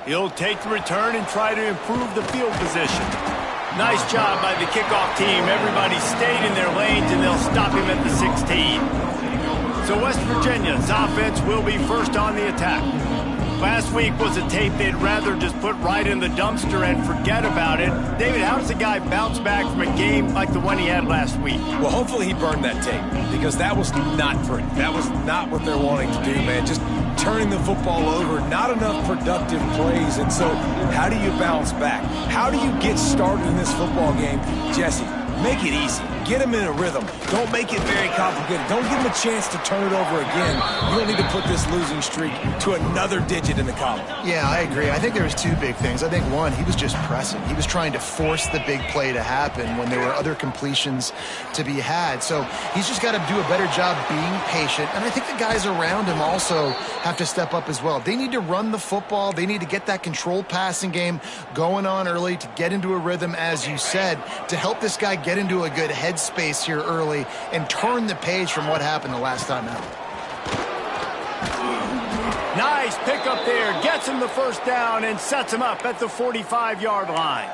He'll take the return and try to improve the field position. Nice job by the kickoff team. Everybody stayed in their lanes, and they'll stop him at the 16. So West Virginia's offense will be first on the attack. Last week was a tape they'd rather just put right in the dumpster and forget about it. David, how does a guy bounce back from a game like the one he had last week? Well, hopefully he burned that tape, because that was not pretty. That was not what they're wanting to do, man. Just turning the football over, not enough productive plays. And so how do you bounce back? How do you get started in this football game? Jesse, make it easy. Get him in a rhythm. Don't make it very complicated. Don't give him a chance to turn it over again. You don't need to put this losing streak to another digit in the column. Yeah, I agree. I think there was two big things. I think, one, he was just pressing. He was trying to force the big play to happen when there were other completions to be had. So he's just got to do a better job being patient. And I think the guys around him also have to step up as well. They need to run the football. They need to get that controlled passing game going on early to get into a rhythm, as you said, to help this guy get into a good headspace here early and turn the page from what happened the last time out. Nice pick up there. Gets him the first down and sets him up at the 45-yard line.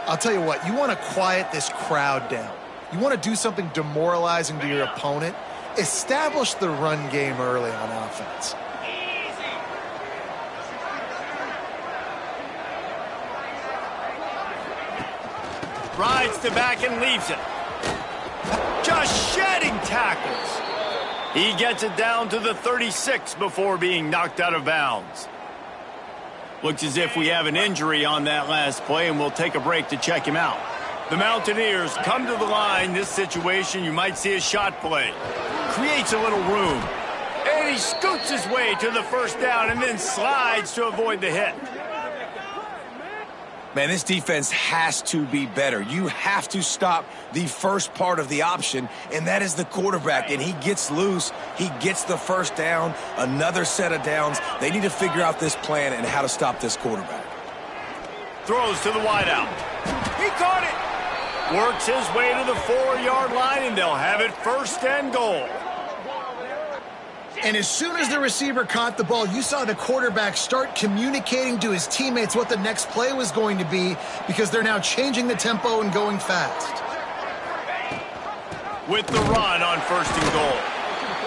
I'll tell you what, you want to quiet this crowd down. You want to do something demoralizing to your opponent. Establish the run game early on offense. Rides to back and leaves it. Just shedding tackles. He gets it down to the 36 before being knocked out of bounds. Looks as if we have an injury on that last play, and we'll take a break to check him out. The Mountaineers come to the line. This situation, you might see a shot play. Creates a little room. And he scoots his way to the first down and then slides to avoid the hit. Man, this defense has to be better. You have to stop the first part of the option, and that is the quarterback. And he gets loose. He gets the first down, another set of downs. They need to figure out this plan and how to stop this quarterback. Throws to the wideout. He caught it. Works his way to the 4-yard line, and they'll have it first and goal. And as soon as the receiver caught the ball, you saw the quarterback start communicating to his teammates what the next play was going to be, because they're now changing the tempo and going fast. With the run on first and goal.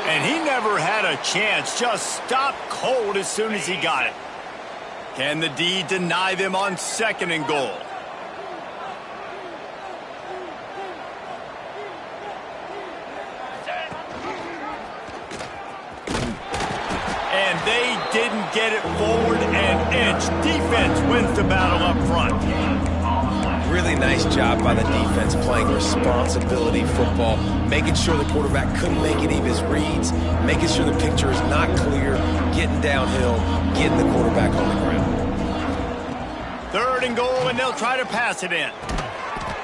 And he never had a chance. Just stopped cold as soon as he got it. Can the D deny them on second and goal? And they didn't get it forward an inch. Defense wins the battle up front. Really nice job by the defense playing responsibility football, making sure the quarterback couldn't make any of his reads, making sure the picture is not clear, getting downhill, getting the quarterback on the ground. Third and goal, and they'll try to pass it in.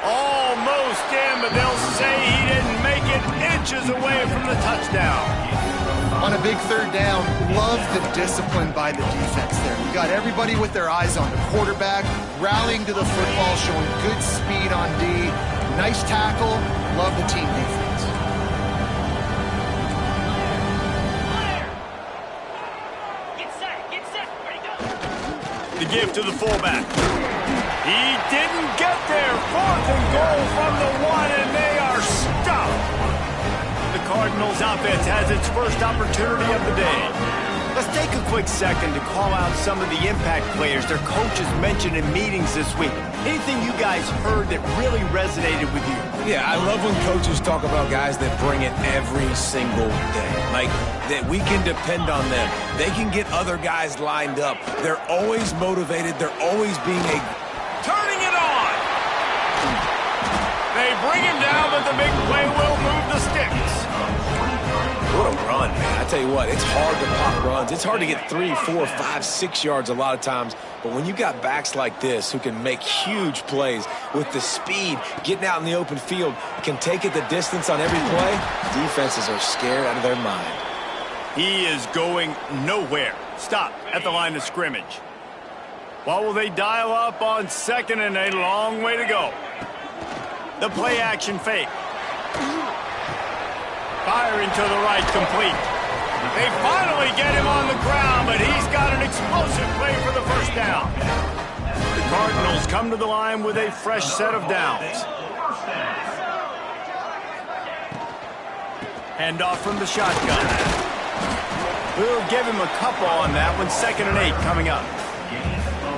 Almost in, but they'll say he didn't make it, inches away from the touchdown. On a big third down, love the discipline by the defense there. You got everybody with their eyes on the quarterback, rallying to the football, showing good speed on D. Nice tackle. Love the team defense. Get set. Ready, go. The give to the fullback. He didn't get there. Fourth and goal from the 1, and they are stopped. The Cardinals offense has its first opportunity of the day. Let's take a quick second to call out some of the impact players their coaches mentioned in meetings this week. Anything you guys heard that really resonated with you? Yeah, I love when coaches talk about guys that bring it every single day. Like, that we can depend on them. They can get other guys lined up. They're always motivated. They're always being turning it on! They bring him down, but the big play will move the sticks. What a run, man. I tell you what, it's hard to pop runs. It's hard to get 3, 4, 5, 6 yards a lot of times. But when you got backs like this who can make huge plays with the speed, getting out in the open field, can take it the distance on every play, defenses are scared out of their mind. He is going nowhere. Stop at the line of scrimmage. What will they dial up on second, and a long way to go? The play action fake. Firing to the right, complete. They finally get him on the ground, but he's got an explosive play for the first first down. The Cardinals come to the line with a fresh set of downs. Handoff from the shotgun. We'll give him a couple on that one. 2nd and 8 coming up.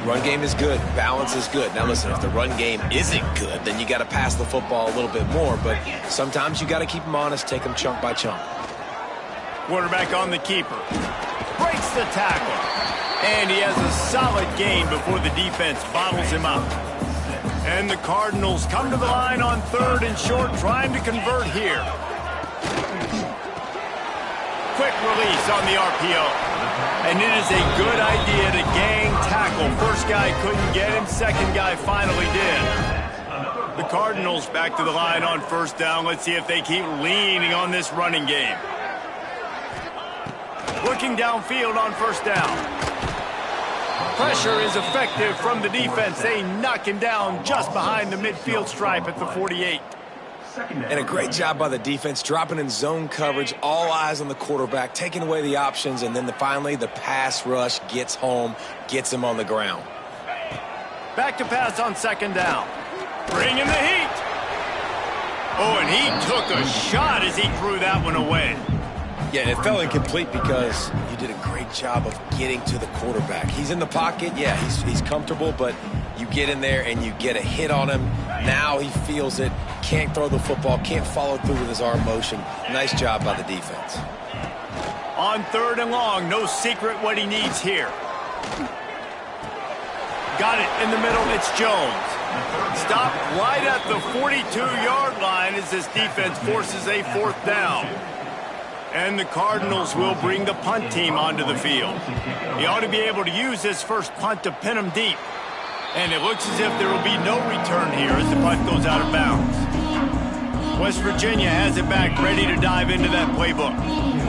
Run game is good. Balance is good. Now listen, if the run game isn't good, then you got to pass the football a little bit more. But sometimes you got to keep them honest, take them chunk by chunk. Quarterback on the keeper. Breaks the tackle. And he has a solid gain before the defense bottles him up. And the Cardinals come to the line on 3rd and short, trying to convert here. Quick release on the RPO. And it is a good idea to gang tackle. First guy couldn't get him, second guy finally did. The Cardinals back to the line on 1st down. Let's see if they keep leaning on this running game. Working downfield on 1st down. Pressure is effective from the defense. They knock him down just behind the midfield stripe at the 48. And a great job by the defense, dropping in zone coverage, all eyes on the quarterback, taking away the options, and then finally the pass rush gets home, gets him on the ground. Back to pass on 2nd down. Bringing the heat. Oh, and he took a shot as he threw that one away. Yeah, and it fell incomplete because you did a great job of getting to the quarterback. He's in the pocket. Yeah, he's comfortable, but you get in there and you get a hit on him. Now he feels it, can't throw the football, can't follow through with his arm motion. Nice job by the defense. On 3rd and long, no secret what he needs here. Got it in the middle, it's Jones. Stopped right at the 42-yard line as this defense forces a 4th down. And the Cardinals will bring the punt team onto the field. He ought to be able to use this first punt to pin him deep. And it looks as if there will be no return here as the punt goes out of bounds. West Virginia has it back, ready to dive into that playbook.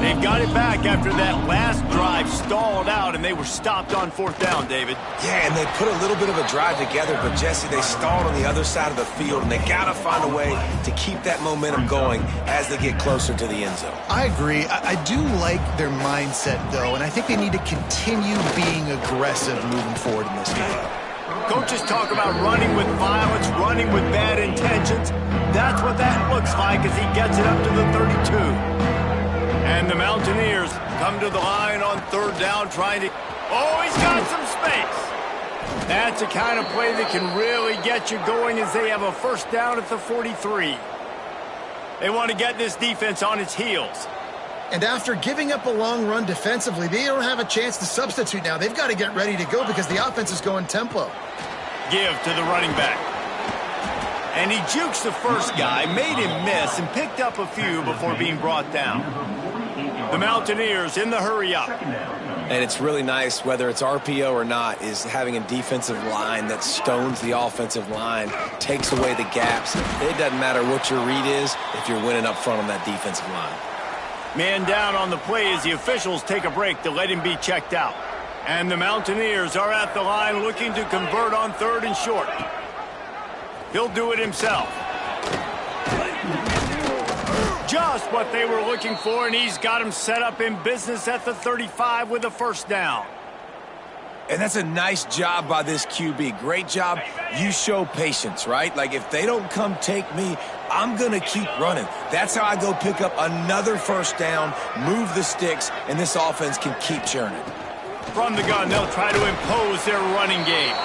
They've got it back after that last drive stalled out, and they were stopped on 4th down, David. Yeah, and they put a little bit of a drive together, but, Jesse, they stalled on the other side of the field, and they got to find a way to keep that momentum going as they get closer to the end zone. I agree. I do like their mindset, though, and I think they need to continue being aggressive moving forward in this game. Coaches talk about running with violence, running with bad intentions. That's what that looks like as he gets it up to the 32. And the Mountaineers come to the line on 3rd down trying to... Oh, he's got some space. That's a kind of play that can really get you going as they have a 1st down at the 43. They want to get this defense on its heels. And after giving up a long run defensively, they don't have a chance to substitute now. They've got to get ready to go because the offense is going tempo. Give to the running back. And he jukes the first guy, made him miss, and picked up a few before being brought down. The Mountaineers in the hurry up. And it's really nice, whether it's RPO or not, is having a defensive line that stones the offensive line, takes away the gaps. It doesn't matter what your read is if you're winning up front on that defensive line. Man down on the play as the officials take a break to let him be checked out. And the Mountaineers are at the line looking to convert on 3rd and short. He'll do it himself. Just what they were looking for, and he's got him set up in business at the 35 with a 1st down. And that's a nice job by this QB. Great job. You show patience, right? Like, if they don't come take me, I'm going to keep running. That's how I go pick up another 1st down, move the sticks, and this offense can keep churning. From the gun, they'll try to impose their running game.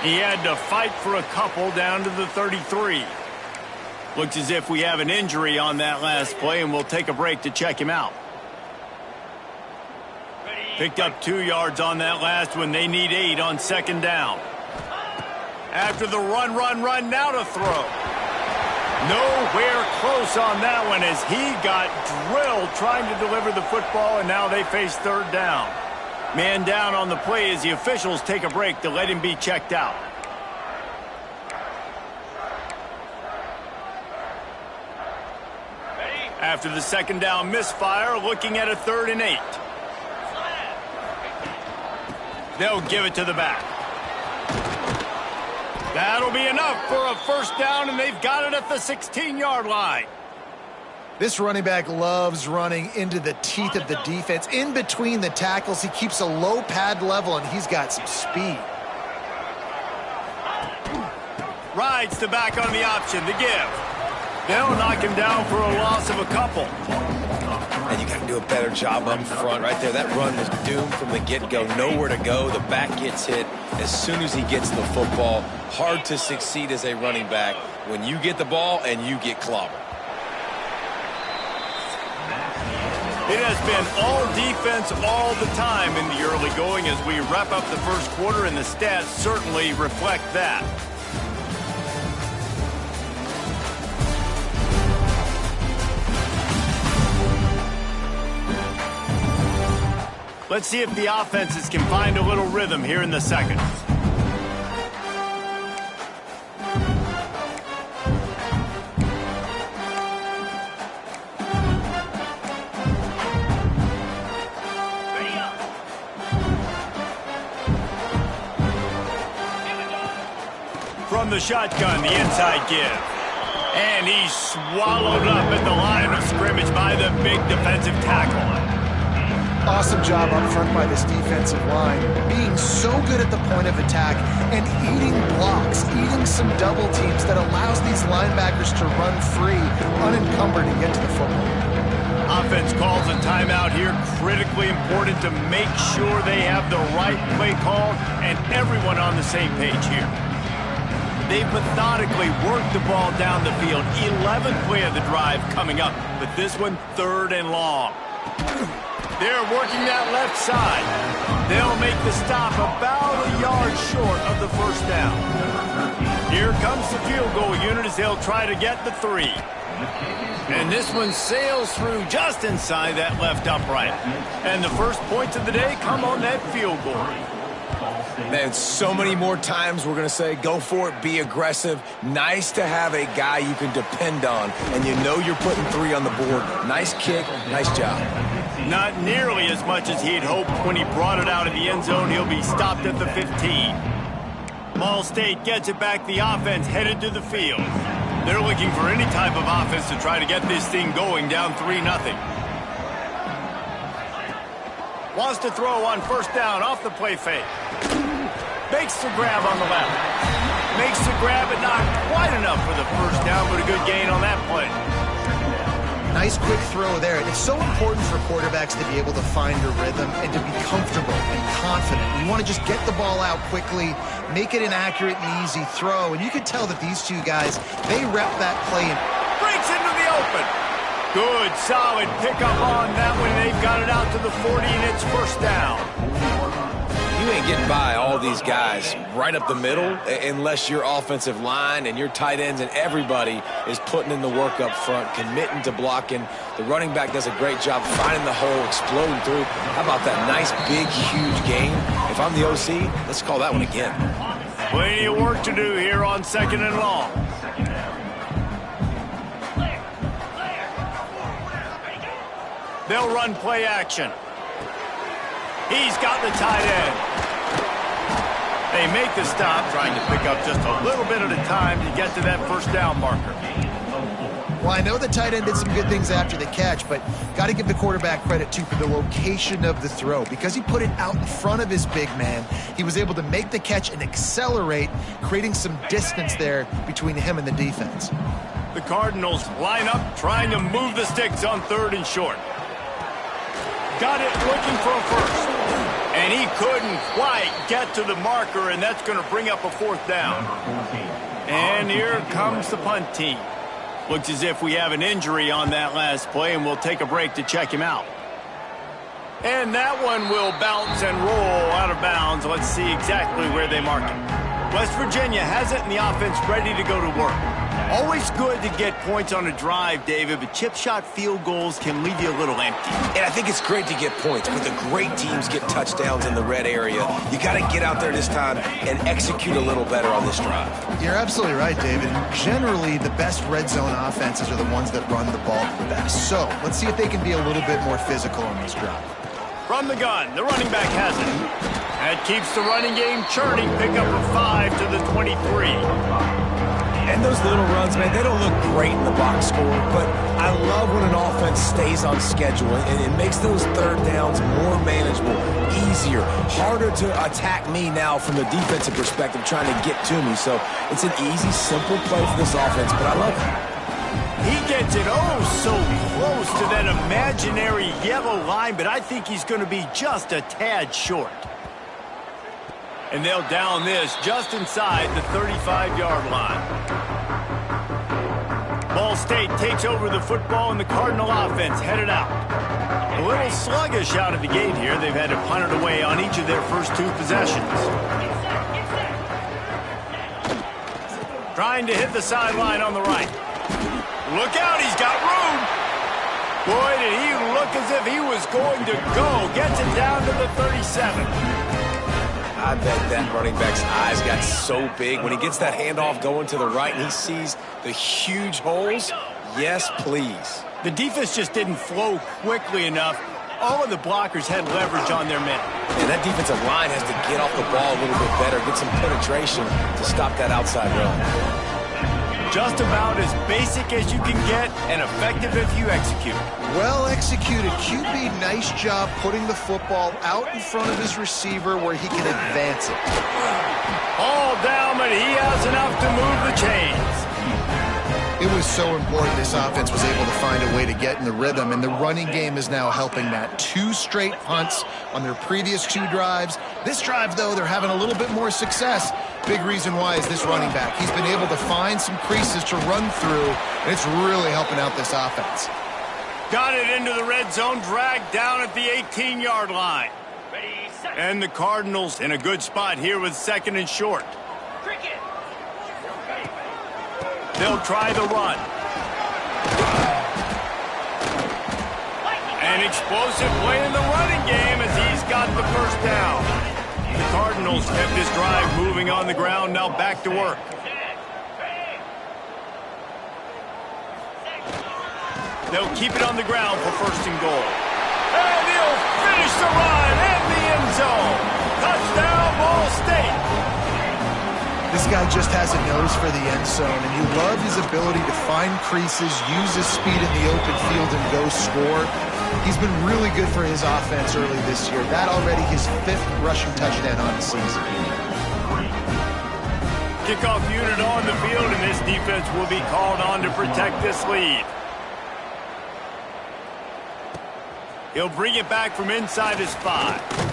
He had to fight for a couple down to the 33. Looks as if we have an injury on that last play, and we'll take a break to check him out. Picked up 2 yards on that last one. They need 8 on 2nd down. After the run, now to throw. Nowhere close on that one as he got drilled trying to deliver the football, and now they face 3rd down. Man down on the play as the officials take a break to let him be checked out. After the 2nd down misfire, looking at a 3rd and 8. They'll give it to the back. That'll be enough for a 1st down, and they've got it at the 16-yard line. This running back loves running into the teeth of the defense. In between the tackles, he keeps a low pad level, and he's got some speed. Rides the back on the option to give. They'll knock him down for a loss of a couple. And you got to do a better job up front right there. That run was doomed from the get-go. Nowhere to go. The back gets hit as soon as he gets the football. Hard to succeed as a running back when you get the ball and you get clobbered. It has been all defense all the time in the early going as we wrap up the first quarter, and the stats certainly reflect that. Let's see if the offenses can find a little rhythm here in the second. From the shotgun, the inside give. And he's swallowed up at the line of scrimmage by the big defensive tackle. Awesome job up front by this defensive line, being so good at the point of attack and eating blocks, eating some double teams that allows these linebackers to run free, unencumbered, and get to the football. Offense calls a timeout here, critically important to make sure they have the right play call and everyone on the same page here. They've methodically worked the ball down the field. 11th play of the drive coming up, but this one 3rd and long. They're working that left side. They'll make the stop about a yard short of the first down. Here comes the field goal unit as they'll try to get the 3. And this one sails through just inside that left upright. And the first points of the day come on that field goal. Man, so many more times we're going to say, go for it, be aggressive. Nice to have a guy you can depend on, and you know you're putting 3 on the board. Nice kick, nice job. Not nearly as much as he'd hoped when he brought it out of the end zone. He'll be stopped at the 15. Ball State gets it back. The offense headed to the field. They're looking for any type of offense to try to get this thing going down 3-0. Wants to throw on first down off the play fake. Makes the grab on the left. Makes the grab, but not quite enough for the first down, but a good gain on that play. Nice quick throw there. It's so important for quarterbacks to be able to find a rhythm and to be comfortable and confident. You want to just get the ball out quickly, make it an accurate and easy throw. And you can tell that these two guys, they rep that play. Breaks into the open. Good, solid pickup on that one. They've got it out to the 40, and it's first down. You ain't getting by all these guys right up the middle unless your offensive line and your tight ends and everybody is putting in the work up front, committing to blocking. The running back does a great job finding the hole, exploding through. How about that nice, big, huge gain? If I'm the OC, let's call that one again. Plenty of work to do here on 2nd and long. They'll run play action. He's got the tight end. They make the stop, trying to pick up just a little bit at a time to get to that first down marker. Well, I know the tight end did some good things after the catch, but got to give the quarterback credit, too, for the location of the throw. Because he put it out in front of his big man, he was able to make the catch and accelerate, creating some distance there between him and the defense. The Cardinals line up, trying to move the sticks on 3rd and short. Got it looking for a first. And he couldn't quite get to the marker, and that's going to bring up a 4th down. And here comes the punt team. Looks as if we have an injury on that last play, and we'll take a break to check him out. And that one will bounce and roll out of bounds. Let's see exactly where they mark it. West Virginia has it, and the offense ready to go to work. Always good to get points on a drive, David, but chip shot field goals can leave you a little empty. And I think it's great to get points, but the great teams get touchdowns in the red area. You got to get out there this time and execute a little better on this drive. You're absolutely right, David. Generally, the best red zone offenses are the ones that run the ball the best. So let's see if they can be a little bit more physical on this drive. From the gun, the running back has it. That keeps the running game churning. Pick up a 5 to the 23. And those little runs, man, they don't look great in the box score, but I love when an offense stays on schedule, and it makes those third downs more manageable, easier, harder to attack me now from the defensive perspective trying to get to me. So it's an easy, simple play for this offense, but I love it. He gets it oh so close to that imaginary yellow line, but I think he's going to be just a tad short. And they'll down this just inside the 35-yard line. Ball State takes over the football, and the Cardinal offense headed out. A little sluggish out of the gate here. They've had to punt it away on each of their first two possessions. Trying to hit the sideline on the right. Look out, he's got room. Boy, did he look as if he was going to go. Gets it down to the 37. I bet that running back's eyes got so big when he gets that handoff going to the right and he sees the huge holes. Yes, please. The defense just didn't flow quickly enough. All of the blockers had leverage on their men. And that defensive line has to get off the ball a little bit better, get some penetration to stop that outside run. Just about as basic as you can get and effective if you execute. Well executed. QB, nice job putting the football out in front of his receiver where he can advance it. All down, but he has enough to move the chains. It was so important this offense was able to find a way to get in the rhythm, and the running game is now helping that. 2 straight punts on their previous 2 drives. This drive, though, they're having a little bit more success. Big reason why is this running back. He's been able to find some creases to run through, and it's really helping out this offense. Got it into the red zone, dragged down at the 18-yard line. And the Cardinals in a good spot here with 2nd and short. They'll try the run. An explosive play in the running game as he's got the first down. The Cardinals kept this drive moving on the ground, now back to work. They'll keep it on the ground for 1st and goal. And he'll finish the run in the end zone. Touchdown, Ball State. This guy just has a nose for the end zone, and you love his ability to find creases, use his speed in the open field, and go score. He's been really good for his offense early this year. That already his 5th rushing touchdown on the season. Kickoff unit on the field, and this defense will be called on to protect this lead. He'll bring it back from inside his 5.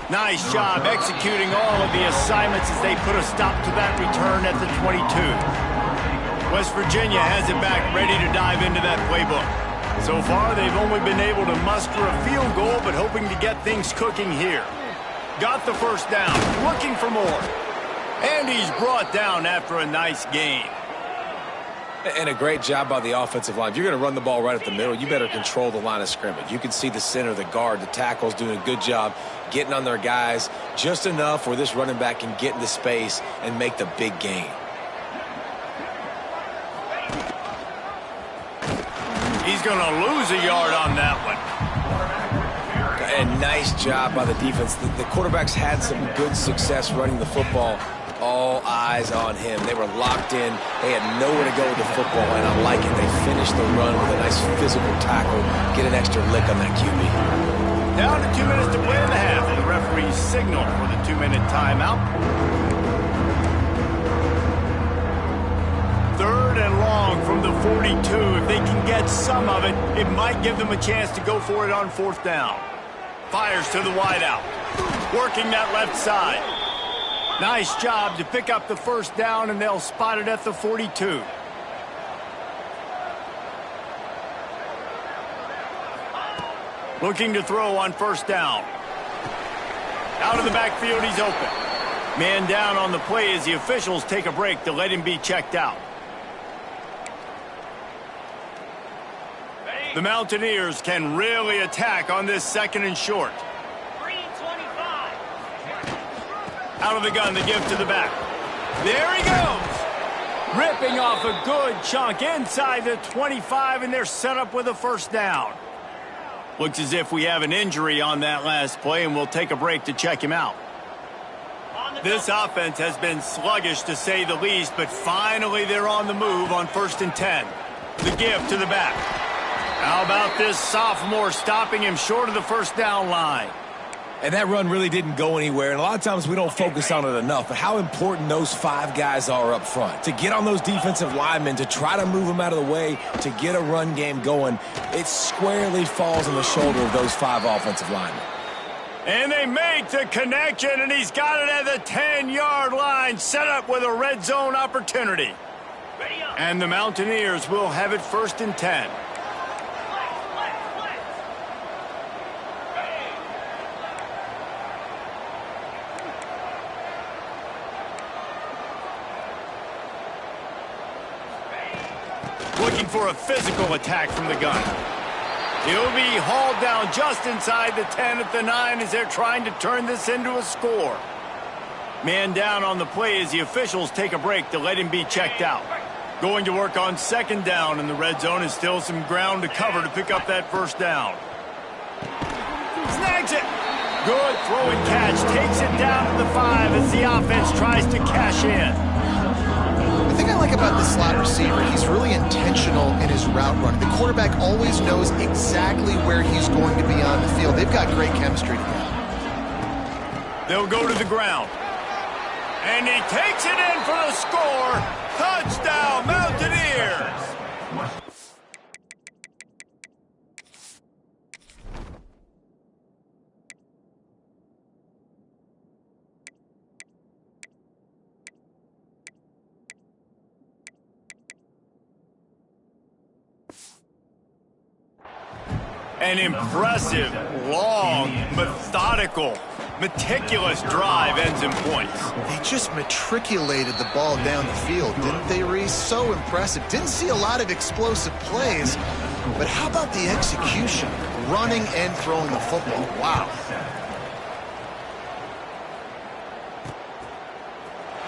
Nice job executing all of the assignments as they put a stop to that return at the 22. West Virginia has it back ready to dive into that playbook. So far, they've only been able to muster a field goal, but hoping to get things cooking here. Got the first down, looking for more. And he's brought down after a nice gain. And a great job by the offensive line. If you're going to run the ball right up the middle, you better control the line of scrimmage. You can see the center, the guard, the tackles doing a good job getting on their guys just enough where this running back can get into space and make the big gain. He's going to lose a yard on that one. And nice job by the defense. The quarterbacks had some good success running the football. All eyes on him. They were locked in. They had nowhere to go with the football, and I like it. They finished the run with a nice physical tackle. Get an extra lick on that QB. Down to 2 minutes to play in the half. The referee's signal for the 2-minute timeout. 3rd and long from the 42. If they can get some of it, it might give them a chance to go for it on 4th down. Fires to the wideout. Working that left side. Nice job to pick up the first down, and they'll spot it at the 42. Looking to throw on 1st down. Out of the backfield, he's open. Man down on the play as the officials take a break to let him be checked out. The Mountaineers can really attack on this 2nd and short. Out of the gun, the give to the back. There he goes. Ripping off a good chunk inside the 25, and they're set up with a 1st down. Looks as if we have an injury on that last play, and we'll take a break to check him out. This offense has been sluggish to say the least, but finally they're on the move on 1st and 10. The give to the back. How about this sophomore stopping him short of the first down line? And that run really didn't go anywhere, and a lot of times we don't focus on it enough, but how important those 5 guys are up front. To get on those defensive linemen, to try to move them out of the way, to get a run game going, it squarely falls on the shoulder of those 5 offensive linemen. And they make the connection, and he's got it at the 10-yard line, set up with a red zone opportunity. And the Mountaineers will have it 1st and 10. Looking for a physical attack from the gun. He'll be hauled down just inside the 10 at the 9 as they're trying to turn this into a score. Man down on the play as the officials take a break to let him be checked out. Going to work on 2nd down, and the red zone is still some ground to cover to pick up that 1st down. Snags it. Good throw and catch. Takes it down to the 5 as the offense tries to cash in. The thing I like about the slot receiver, he's really intentional in his route run. The quarterback always knows exactly where he's going to be on the field. They've got great chemistry together. They'll go to the ground. And he takes it in for the score. Touchdown, Mountaineers! An impressive, long, methodical, meticulous drive ends in points. They just matriculated the ball down the field, didn't they, Reese? So impressive. Didn't see a lot of explosive plays, but how about the execution? Running and throwing the football. Wow.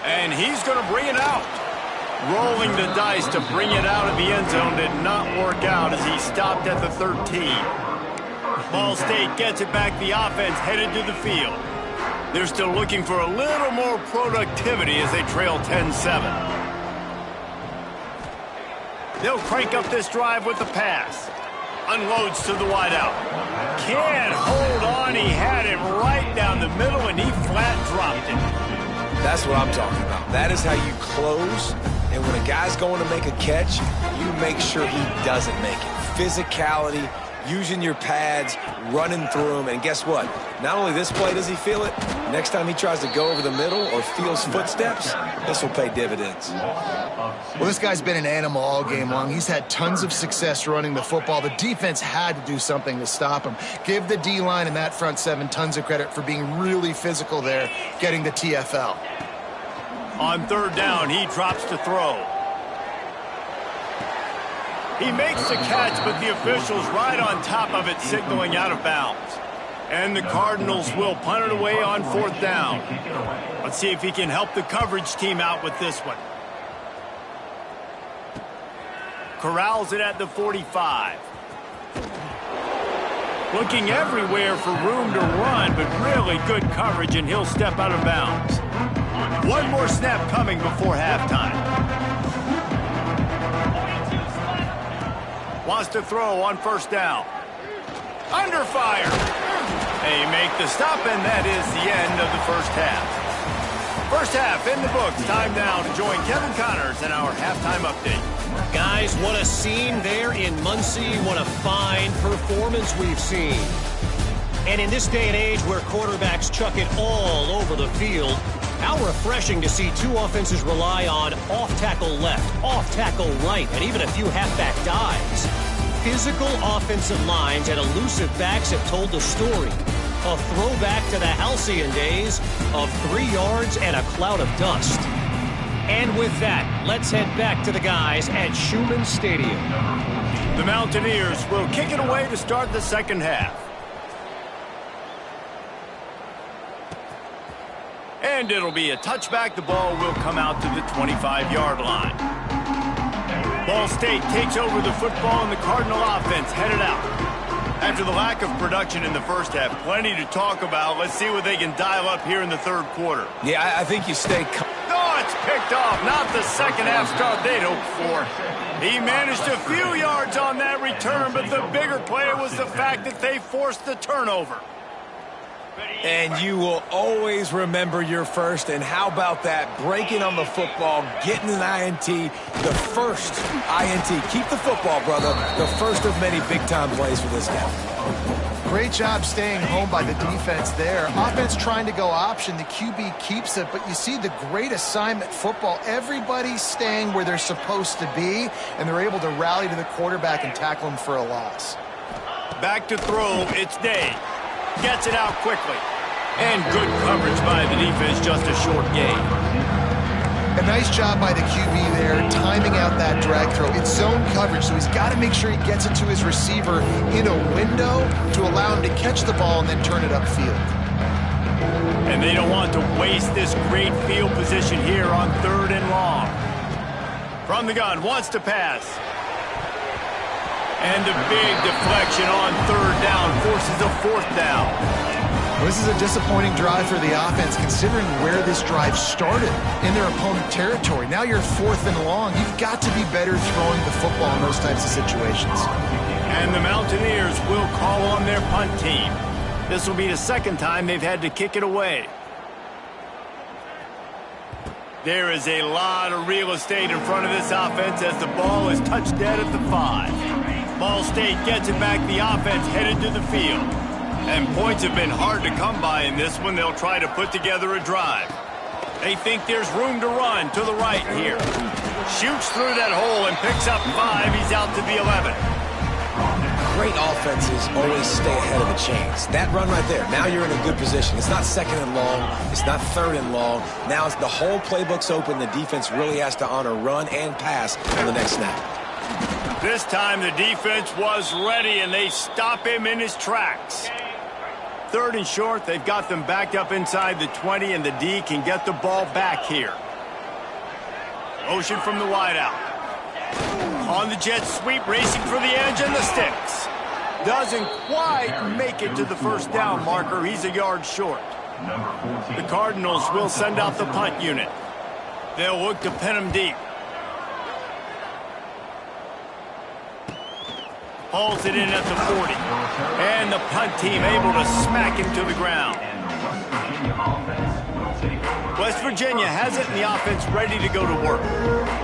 And he's going to bring it out. Rolling the dice to bring it out of the end zone did not work out as he stopped at the 13. Ball State gets it back. The offense headed to the field. They're still looking for a little more productivity as they trail 10-7. They'll crank up this drive with the pass. Unloads to the wideout. Can't hold on. He had it right down the middle, and he flat dropped it. That's what I'm talking about. That is how you close, and when a guy's going to make a catch, you make sure he doesn't make it. Physicality, using your pads, running through them, and guess what? Not only this play does he feel it, next time he tries to go over the middle or feels footsteps, this will pay dividends. Well, this guy's been an animal all game long. He's had tons of success running the football. The defense had to do something to stop him. Give the D-line and that front 7 tons of credit for being really physical there, getting the TFL. On 3rd down, he drops to throw. He makes the catch, but the officials right on top of it, signaling out of bounds. And the Cardinals will punt it away on 4th down. Let's see if he can help the coverage team out with this one. Corrals it at the 45. Looking everywhere for room to run, but really good coverage, and he'll step out of bounds. One more snap coming before halftime. Wants to throw on 1st down. Under fire. They make the stop, and that is the end of the 1st half. 1st half in the books. Time now to join Kevin Connors in our halftime update. Guys, what a scene there in Muncie. What a fine performance we've seen. And in this day and age where quarterbacks chuck it all over the field, how refreshing to see 2 offenses rely on off-tackle left, off-tackle right, and even a few halfback dives. Physical offensive lines and elusive backs have told the story. A throwback to the halcyon days of 3 yards and a cloud of dust. And with that, let's head back to the guys at Schumann Stadium. The Mountaineers will kick it away to start the 2nd half. And it'll be a touchback. The ball will come out to the 25-yard line. Ball State takes over the football, and the Cardinal offense headed out. After the lack of production in the first half, plenty to talk about. Let's see what they can dial up here in the third quarter. Yeah, I think you stay calm. Oh, it's picked off. Not the second half start they'd hoped for. He managed a few yards on that return, but the bigger play was the fact that they forced the turnover. And you will always remember your first. And how about that? Breaking on the football, getting an INT, the first INT. Keep the football, brother. The first of many big-time plays for this guy. Great job staying home by the defense there. Offense trying to go option. The QB keeps it, but you see the great assignment football. Everybody's staying where they're supposed to be, and they're able to rally to the quarterback and tackle him for a loss. Back to throw. It's Day. Gets it out quickly. And good coverage by the defense, just a short gain. A nice job by the QB there, timing out that drag throw. It's zone coverage, so he's got to make sure he gets it to his receiver in a window to allow him to catch the ball and then turn it upfield. And they don't want to waste this great field position here on 3rd and long. From the gun, wants to pass. And a big deflection on 3rd down forces a 4th down. This is a disappointing drive for the offense, considering where this drive started in their opponent territory. Now you're 4th and long. You've got to be better throwing the football in those types of situations. And the Mountaineers will call on their punt team. This will be the second time they've had to kick it away. There is a lot of real estate in front of this offense as the ball is touched dead at the 5. Ball State gets it back. The offense headed to the field. And points have been hard to come by in this one. They'll try to put together a drive. They think there's room to run to the right here. Shoots through that hole and picks up 5. He's out to the 11. Great offenses always stay ahead of the chains. That run right there, now you're in a good position. It's not 2nd and long. It's not 3rd and long. Now the whole playbook's open. The defense really has to honor run and pass on the next snap. This time the defense was ready, and they stop him in his tracks. 3rd and short, they've got them backed up inside the 20, and the D can get the ball back here. Motion from the wideout. On the jet sweep, racing for the edge and the sticks. Doesn't quite make it to the 1st down marker. He's a yard short. The Cardinals will send out the punt unit. They'll look to pin him deep. Hauls it in at the 40. And the punt team able to smack him to the ground. West Virginia has it, and the offense ready to go to work.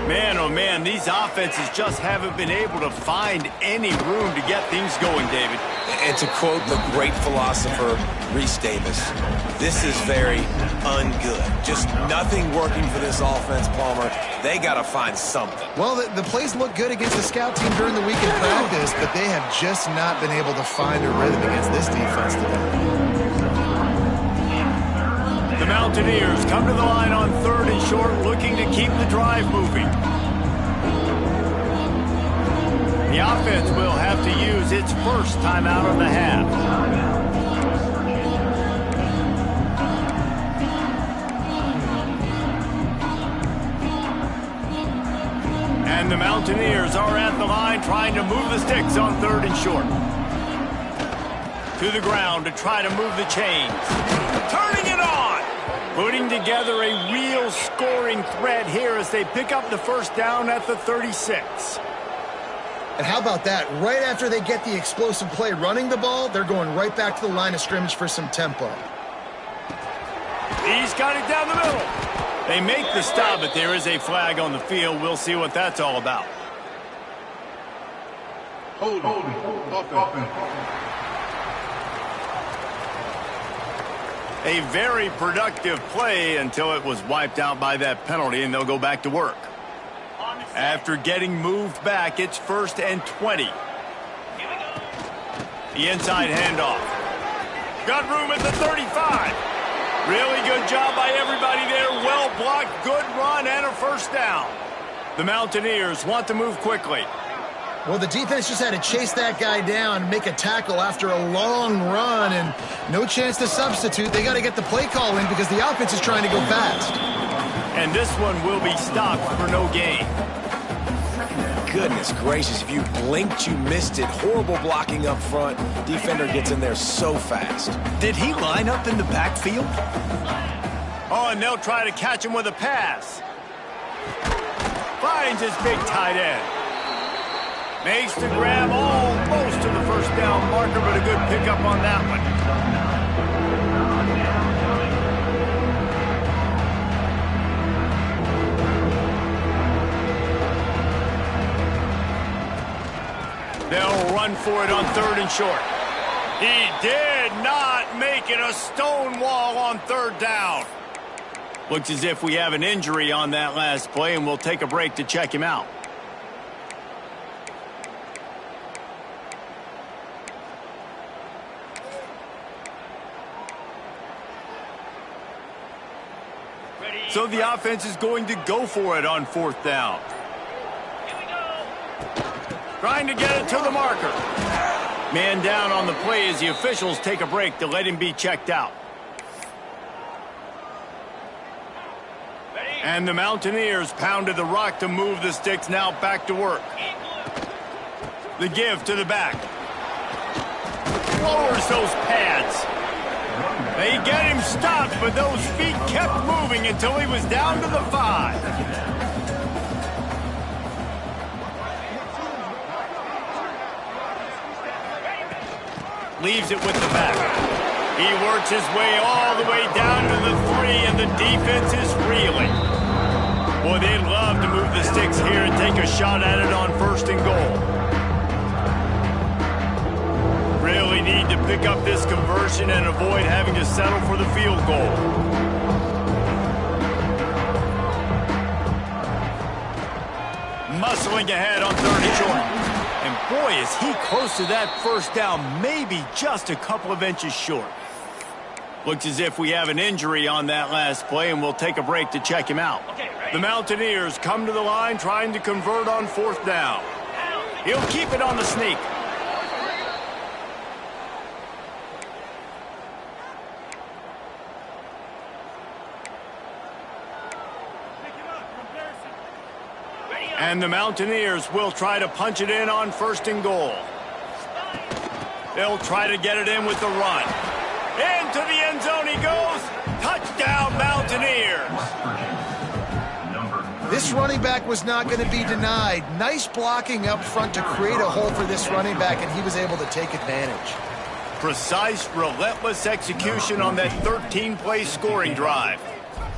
Man, oh man, these offenses just haven't been able to find any room to get things going, David. And to quote the great philosopher, Reese Davis, this is very ungood. Just nothing working for this offense, Palmer. They got to find something. Well, the plays look good against the scout team during the week in practice, but they have just not been able to find a rhythm against this defense today. The Mountaineers come to the line on 3rd and short, looking to keep the drive moving. The offense will have to use its first timeout of the half. And the Mountaineers are at the line trying to move the sticks on 3rd and short. To the ground to try to move the chains. Turning it on! Putting together a real scoring threat here as they pick up the 1st down at the 36. And how about that? Right after they get the explosive play running the ball, they're going right back to the line of scrimmage for some tempo. He's got it down the middle. They make the stop, but there is a flag on the field. We'll see what that's all about. Hold on. A very productive play until it was wiped out by that penalty, and they'll go back to work. After getting moved back, it's 1st and 20. The inside handoff. Got room at the 35. Really good job by everybody there. Well blocked, good run, and a 1st down. The Mountaineers want to move quickly. Well, the defense just had to chase that guy down, make a tackle after a long run, and no chance to substitute. They got to get the play call in because the offense is trying to go fast. And this one will be stopped for no gain. goodness gracious. If you blinked, you missed it. Horrible blocking up front. Defender gets in there so fast. Did he line up in the backfield? Oh, and they'll try to catch him with a pass. Finds his big tight end. Makes the grab almost to the first down marker, but a good pickup on that one. They'll run for it on 3rd and short. He did not make it a stone wall on 3rd down. Looks as if we have an injury on that last play, and we'll take a break to check him out. So the offense is going to go for it on 4th down. Trying to get it to the marker. Man down on the play as the officials take a break to let him be checked out. And the Mountaineers pounded the rock to move the sticks, now back to work. The give to the back. Lowers those pads. They get him stopped, but those feet kept moving until he was down to the 5. Leaves it with the back. He works his way all the way down to the 3, and the defense is reeling. Boy, they'd love to move the sticks here and take a shot at it on 1st and goal. Really need to pick up this conversion and avoid having to settle for the field goal. Muscling ahead on 3rd and short. And boy, is he close to that 1st down, maybe just a couple of inches short. Looks as if we have an injury on that last play, and we'll take a break to check him out. The Mountaineers come to the line trying to convert on 4th down. He'll keep it on the sneak. And the Mountaineers will try to punch it in on 1st and goal. They'll try to get it in with the run. Into the end zone he goes. Touchdown, Mountaineers. This running back was not going to be denied. Nice blocking up front to create a hole for this running back, and he was able to take advantage. Precise, relentless execution on that 13-play scoring drive.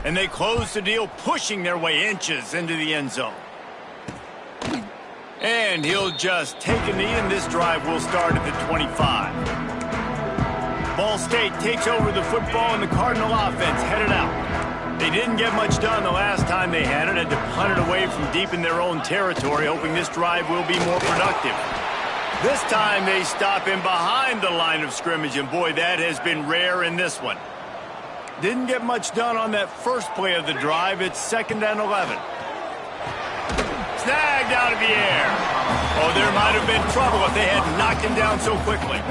And they close the deal, pushing their way inches into the end zone. And he'll just take a knee, and this drive will start at the 25. Ball State takes over the football, and the Cardinal offense headed out. They didn't get much done the last time they had it, had to punt it away from deep in their own territory, hoping this drive will be more productive. This time they stop him behind the line of scrimmage, and boy, that has been rare in this one. Didn't get much done on that first play of the drive. It's 2nd and 11. Snagged out of the air. Oh, there might have been trouble if they had knocked him down so quickly.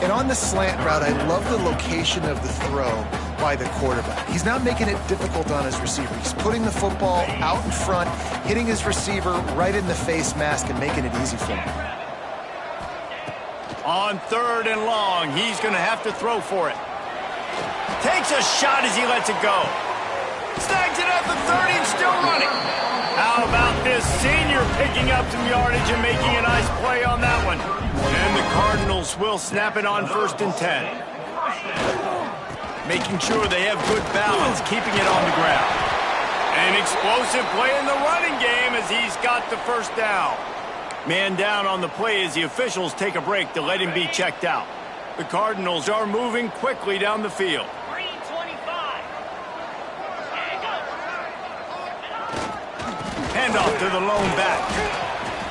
And on the slant route, I love the location of the throw by the quarterback. He's not making it difficult on his receiver. He's putting the football out in front, hitting his receiver right in the face mask and making it easy for him. On 3rd and long, he's going to have to throw for it. Takes a shot as he lets it go. Snags it at the 30 and still running. How about this senior picking up some yardage and making a nice play on that one? And the Cardinals will snap it on 1st and 10. Making sure they have good balance, keeping it on the ground. An explosive play in the running game as he's got the 1st down. Man down on the play as the officials take a break to let him be checked out. The Cardinals are moving quickly down the field. Handoff to the lone back.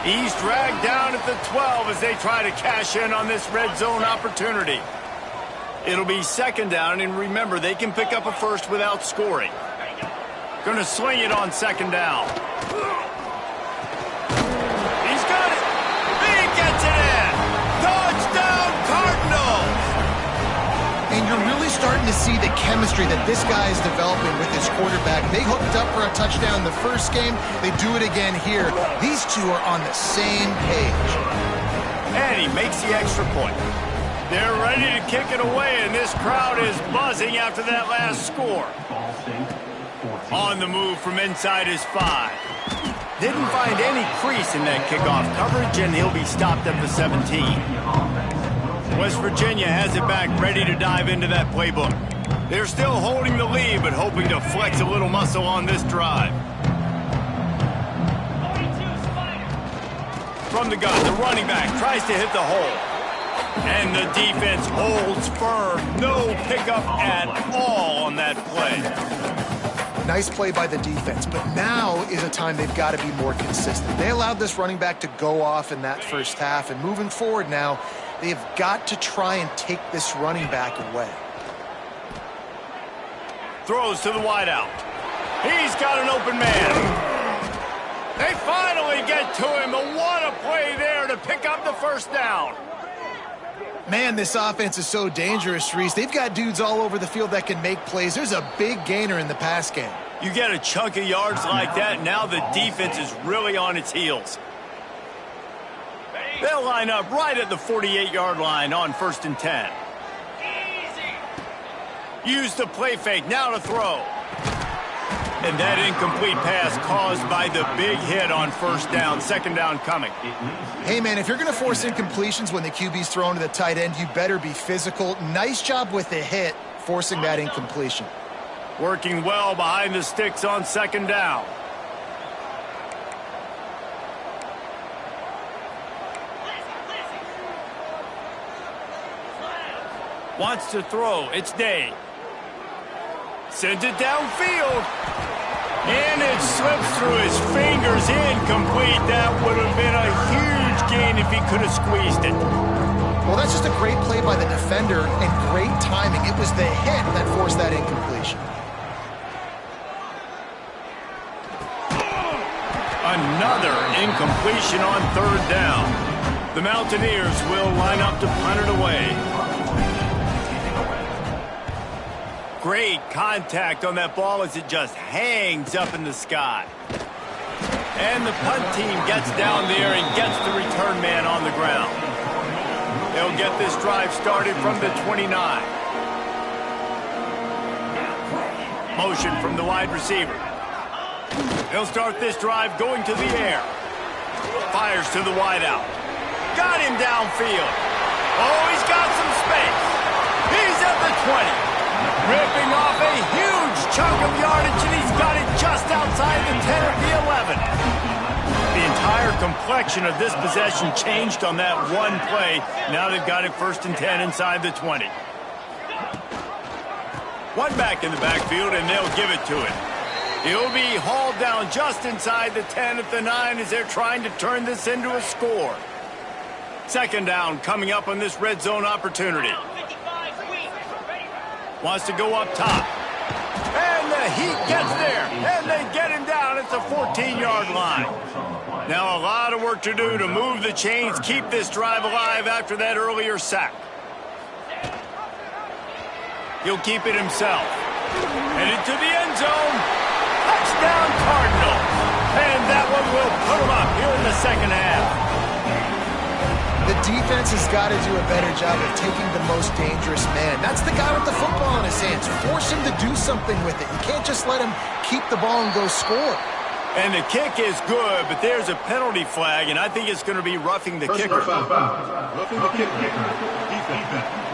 He's dragged down at the 12 as they try to cash in on this red zone opportunity. It'll be 2nd down, and remember, they can pick up a first without scoring. Going to sling it on 2nd down. He's got it. He gets it in. Touchdown, Cardinals. And you're really starting to see the chemistry that this guy is developing with his quarterback. They hooked up for a touchdown the first game. They do it again here. These two are on the same page. And he makes the extra point. They're ready to kick it away, and this crowd is buzzing after that last score. On the move from inside his 5. Didn't find any crease in that kickoff coverage, and he'll be stopped at the 17. West Virginia has it back, ready to dive into that playbook. They're still holding the lead, but hoping to flex a little muscle on this drive. From the gun, the running back tries to hit the hole. And the defense holds firm. No pickup at all on that play. Nice play by the defense, but now is a time they've got to be more consistent. They allowed this running back to go off in that first half, and moving forward now, they've got to try and take this running back away. Throws to the wideout. He's got an open man. They finally get to him, and what a play there to pick up the first down. Man, this offense is so dangerous, Reese. They've got dudes all over the field that can make plays. There's a big gainer in the pass game. You get a chunk of yards like that, now the defense is really on its heels. They'll line up right at the 48-yard line on 1st and 10. Use the play fake, now to throw. And that incomplete pass caused by the big hit on 1st down, 2nd down coming. Hey, man, if you're going to force incompletions when the QB's thrown to the tight end, you better be physical. Nice job with the hit, forcing that incompletion. Working well behind the sticks on 2nd down. Wants to throw. It's Day. Sends it downfield. And it slips through his fingers. Incomplete. That would have been a huge gain if he could have squeezed it. Well, that's just a great play by the defender and great timing. It was the hit that forced that incompletion. Another incompletion on 3rd down. The Mountaineers will line up to punt it away. Great contact on that ball as it just hangs up in the sky. And the punt team gets down there and gets the return man on the ground. They'll get this drive started from the 29. Motion from the wide receiver. They'll start this drive going to the air. Fires to the wideout. Got him downfield. Oh, he's got some space. He's at the 20. Ripping off a huge chunk of yardage, and he's got it just outside the 10 of the 11. The entire complexion of this possession changed on that one play. Now they've got it 1st and 10 inside the 20. One back in the backfield, and they'll give it to him. He'll be hauled down just inside the 10 at the 9 as they're trying to turn this into a score. 2nd down coming up on this red zone opportunity. Wants to go up top. And the Heat gets there. And they get him down at the 14-yard line. Now a lot of work to do to move the chains, keep this drive alive after that earlier sack. He'll keep it himself. Headed to the end zone. Touchdown Cardinals. And that one will put them up here in the 2nd half. The defense has got to do a better job of taking the most dangerous man. That's the guy with the football in his hands. Force him to do something with it. You can't just let him keep the ball and go score. And the kick is good, but there's a penalty flag, and I think it's going to be roughing the kicker. Roughing the kicker. Defense.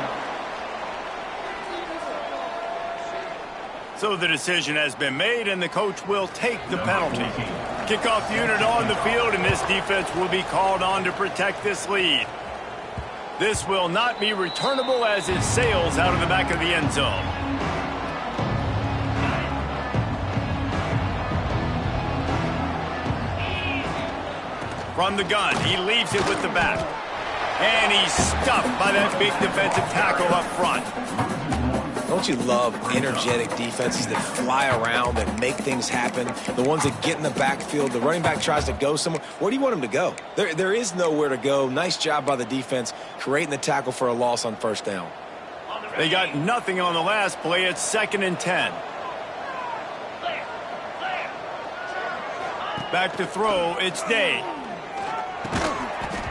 So the decision has been made, and the coach will take the penalty. Kickoff unit on the field, and this defense will be called on to protect this lead. This will not be returnable as it sails out of the back of the end zone. From the gun, he leaves it with the back. And he's stuffed by that big defensive tackle up front. Don't you love energetic defenses that fly around, that make things happen? The ones that get in the backfield, the running back tries to go somewhere. Where do you want him to go? There is nowhere to go. Nice job by the defense creating the tackle for a loss on 1st down. They got nothing on the last play. It's 2nd and 10. Back to throw. It's Day.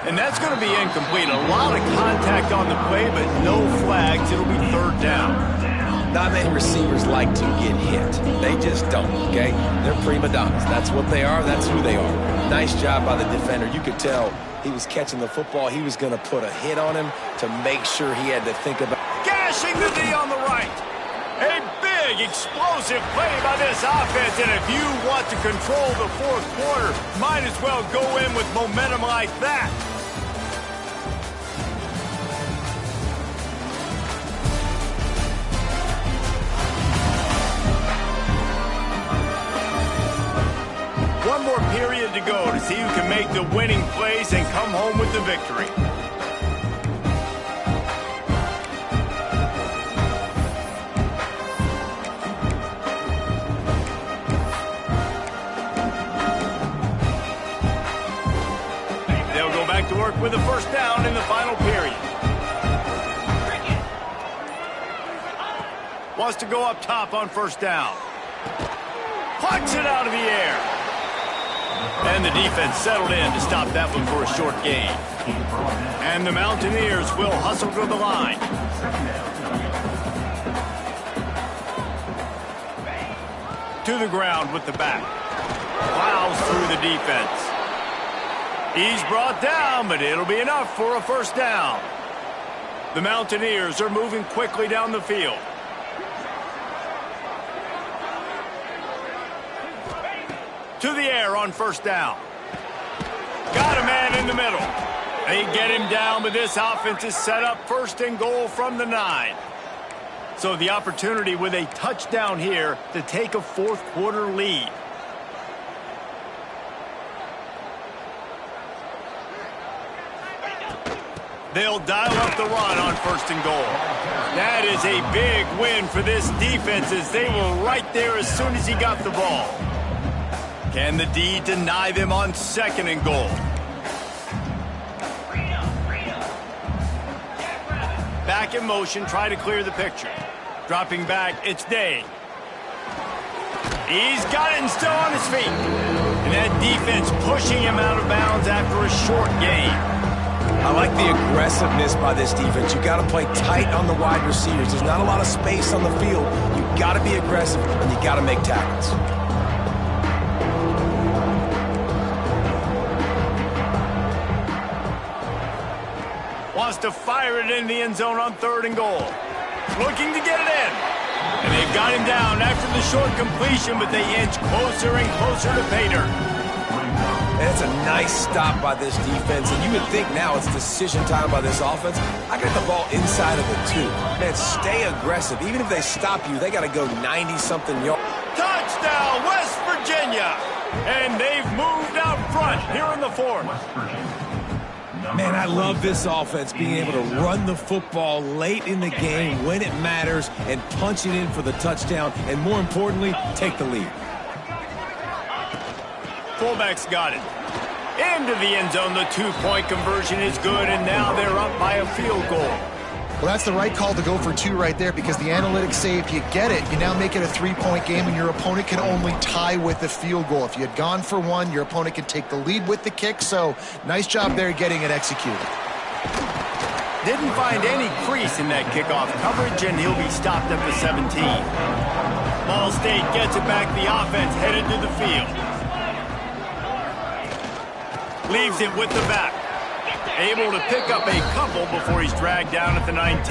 And that's going to be incomplete. A lot of contact on the play, but no flags. It'll be 3rd down. Not many receivers like to get hit. They just don't, okay? They're prima donnas. That's what they are. That's who they are. Nice job by the defender. You could tell he was catching the football. He was going to put a hit on him to make sure he had to think about. Gashing the D on the right. A big, explosive play by this offense. And if you want to control the 4th quarter, might as well go in with momentum like that. One more period to go to see who can make the winning plays and come home with the victory. They'll go back to work with a 1st down in the final period. Wants to go up top on 1st down. Plucks it out of the air. And the defense settled in to stop that one for a short gain. And the Mountaineers will hustle to the line. To the ground with the back. Plows through the defense. He's brought down, but it'll be enough for a 1st down. The Mountaineers are moving quickly down the field. To the air on 1st down. Got a man in the middle. They get him down, but this offense is set up 1st and goal from the 9. So the opportunity with a touchdown here to take a 4th quarter lead. They'll dial up the run on 1st and goal. That is a big win for this defense as they were right there as soon as he got the ball. Can the D deny them on 2nd and goal? Back in motion, try to clear the picture. Dropping back, it's Day. He's got it and still on his feet. And that defense pushing him out of bounds after a short gain. I like the aggressiveness by this defense. You got to play tight on the wide receivers. There's not a lot of space on the field. You got to be aggressive, and you got to make tackles. Wants to fire it in the end zone on 3rd and goal. Looking to get it in. And they've got him down after the short completion, but they inch closer and closer to pay dirt. And it's a nice stop by this defense, and you would think now it's decision time by this offense. I got the ball inside of it, too. Man, stay aggressive. Even if they stop you, they got to go 90-something yards. Touchdown, West Virginia! And they've moved out front here in the 4th. Man, I love this offense being able to run the football late in the game when it matters and punch it in for the touchdown, and more importantly, take the lead. Fullback's got it. Into the end zone, the 2-point conversion is good, and now they're up by a field goal. Well, that's the right call to go for 2 right there, because the analytics say if you get it, you now make it a 3-point game, and your opponent can only tie with the field goal. If you had gone for 1, your opponent could take the lead with the kick, so nice job there getting it executed. Didn't find any crease in that kickoff coverage, and he'll be stopped at the 17. Ball State gets it back, the offense headed to the field. Leaves it with the back. Able to pick up a couple before he's dragged down at the 19.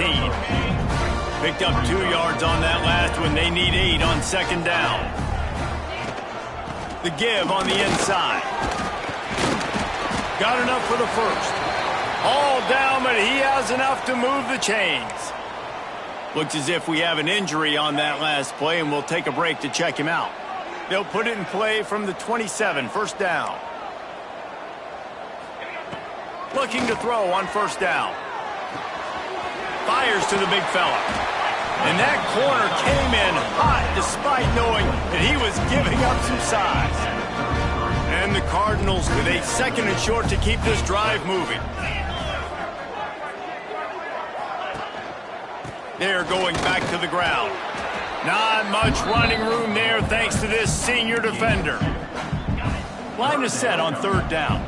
Picked up 2 yards on that last one. They need 8 on 2nd down. The give on the inside. Got enough for the 1st. All down, but he has enough to move the chains. Looks as if we have an injury on that last play, and we'll take a break to check him out. They'll put it in play from the 27, 1st down. Looking to throw on 1st down. Fires to the big fella. And that corner came in hot despite knowing that he was giving up some size. And the Cardinals with a 2nd and short to keep this drive moving. They're going back to the ground. Not much running room there thanks to this senior defender. Line is set on 3rd down.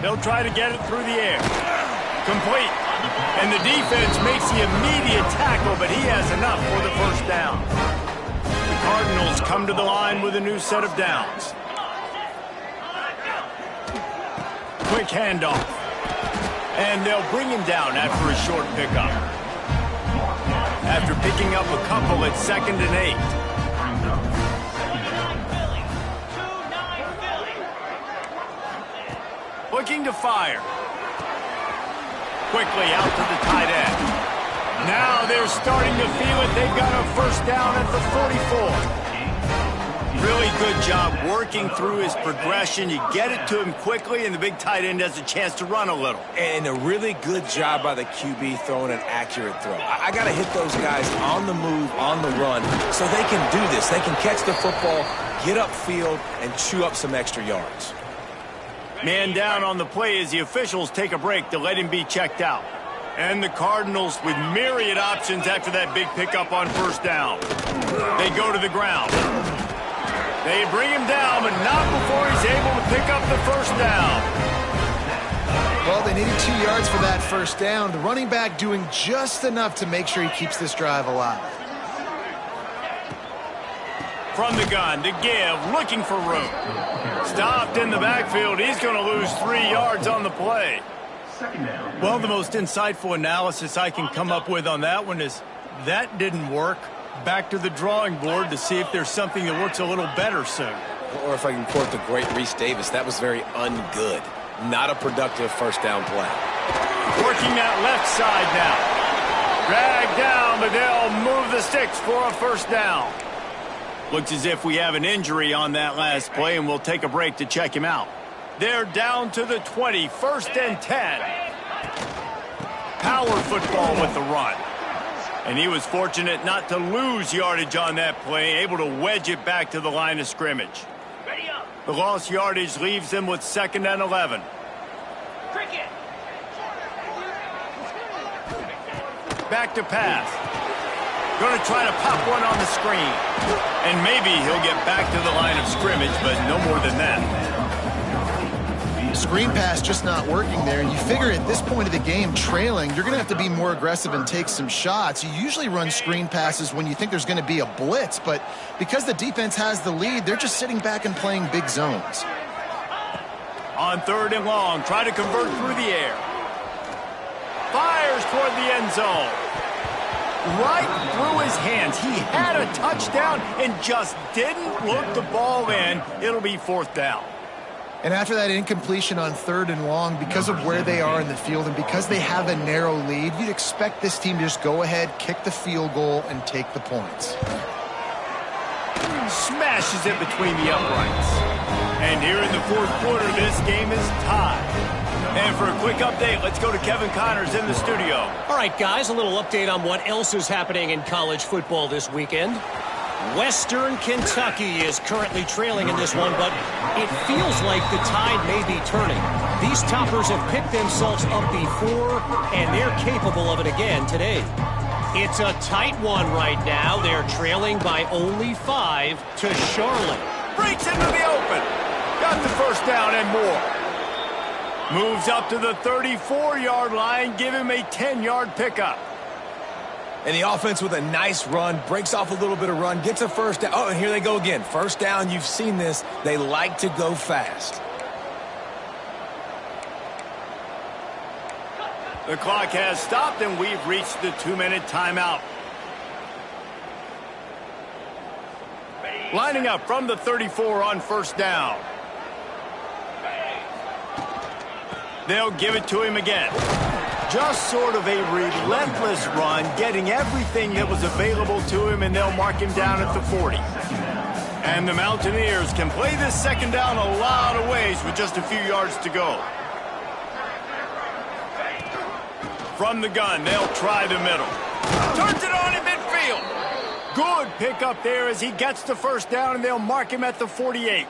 They'll try to get it through the air. Complete. And the defense makes the immediate tackle, but he has enough for the 1st down. The Cardinals come to the line with a new set of downs. Quick handoff. And they'll bring him down after a short pickup. After picking up a couple at 2nd and 8. Looking to fire. Quickly out to the tight end. Now they're starting to feel it. They've got a 1st down at the 44. Really good job working through his progression. You get it to him quickly, and the big tight end has a chance to run a little. And a really good job by the QB throwing an accurate throw. I got to hit those guys on the move, on the run, so they can do this. They can catch the football, get upfield, and chew up some extra yards. Man down on the play as the officials take a break to let him be checked out. And the Cardinals with myriad options after that big pickup on 1st down. They go to the ground. They bring him down, but not before he's able to pick up the 1st down. Well, they needed 2 yards for that 1st down. The running back doing just enough to make sure he keeps this drive alive. From the gun to give, looking for room. Stopped in the backfield. He's going to lose 3 yards on the play. Well, the most insightful analysis I can come up with on that one is that didn't work. Back to the drawing board to see if there's something that works a little better soon. Or if I can quote the great Reese Davis, that was very ungood. Not a productive 1st down play. Working that left side now. Dragged down, but they'll move the sticks for a 1st down. Looks as if we have an injury on that last play, and we'll take a break to check him out. They're down to the 20, 1st and 10. Power football with the run. And he was fortunate not to lose yardage on that play, able to wedge it back to the line of scrimmage. The lost yardage leaves them with 2nd and 11. Back to pass. Going to try to pop one on the screen. And maybe he'll get back to the line of scrimmage, but no more than that. Screen pass just not working there. You figure at this point of the game, trailing, you're going to have to be more aggressive and take some shots. You usually run screen passes when you think there's going to be a blitz, but because the defense has the lead, they're just sitting back and playing big zones. On 3rd and long, try to convert through the air. Fires toward the end zone. Right through his hands. He had a touchdown and just didn't look the ball in. It'll be 4th down. And after that incompletion on 3rd and long, because of where they are in the field and because they have a narrow lead, you'd expect this team to just go ahead, kick the field goal, and take the points. Smashes it between the uprights. And here in the 4th quarter, this game is tied. And for a quick update, let's go to Kevin Connors in the studio. All right, guys, a little update on what else is happening in college football this weekend. Western Kentucky is currently trailing in this one, but it feels like the tide may be turning. These toppers have picked themselves up before, and they're capable of it again today. It's a tight one right now. They're trailing by only 5 to Charlotte. Breaks into the open. Got the 1st down and more. Moves up to the 34-yard line. Give him a 10-yard pickup. And the offense with a nice run, breaks off a little bit of run, gets a 1st down. Oh, and here they go again. 1st down, you've seen this. They like to go fast. The clock has stopped, and we've reached the 2-minute timeout. Lining up from the 34 on 1st down. They'll give it to him again. Just sort of a relentless run, getting everything that was available to him, and they'll mark him down at the 40. And the Mountaineers can play this 2nd down a lot of ways with just a few yards to go. From the gun, they'll try the middle. Turns it on in midfield. Good pickup there as he gets the 1st down, and they'll mark him at the 48.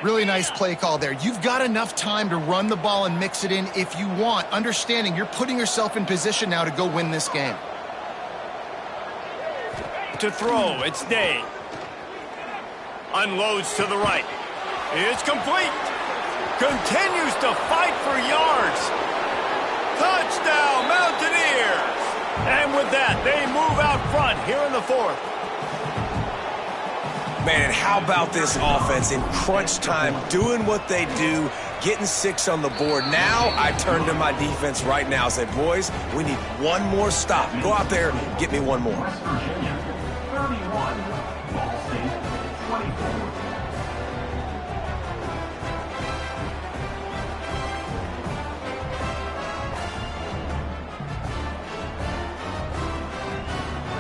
Really nice play call there. You've got enough time to run the ball and mix it in if you want, understanding you're putting yourself in position now to go win this game. To throw, it's Day. Unloads to the right. It's complete. Continues to fight for yards. Touchdown, Mountaineers! And with that, they move out front here in the fourth. Man, and how about this offense in crunch time, doing what they do, getting 6 on the board. Now I turn to my defense right now and say, boys, we need one more stop. Go out there, get me one more. West Virginia, 31, Ball State, 24.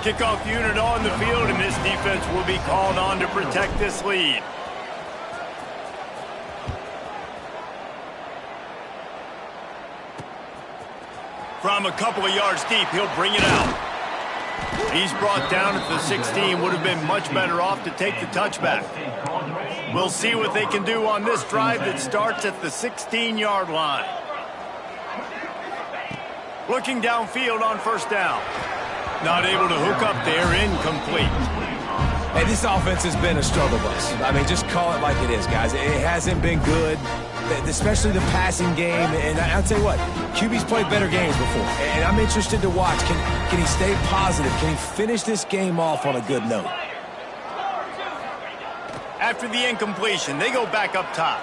Kickoff unit on the field, and this defense will be called on to protect this lead. From a couple of yards deep, he'll bring it out. He's brought down at the 16. Would have been much better off to take the touchback. We'll see what they can do on this drive that starts at the 16-yard line. Looking downfield on first down. Not able to hook up there, incomplete. Hey, this offense has been a struggle bus. I mean, just call it like it is, guys. It hasn't been good, especially the passing game. And I'll tell you what, QB's played better games before. And I'm interested to watch. Can he stay positive? Can he finish this game off on a good note? After the incompletion, they go back up top.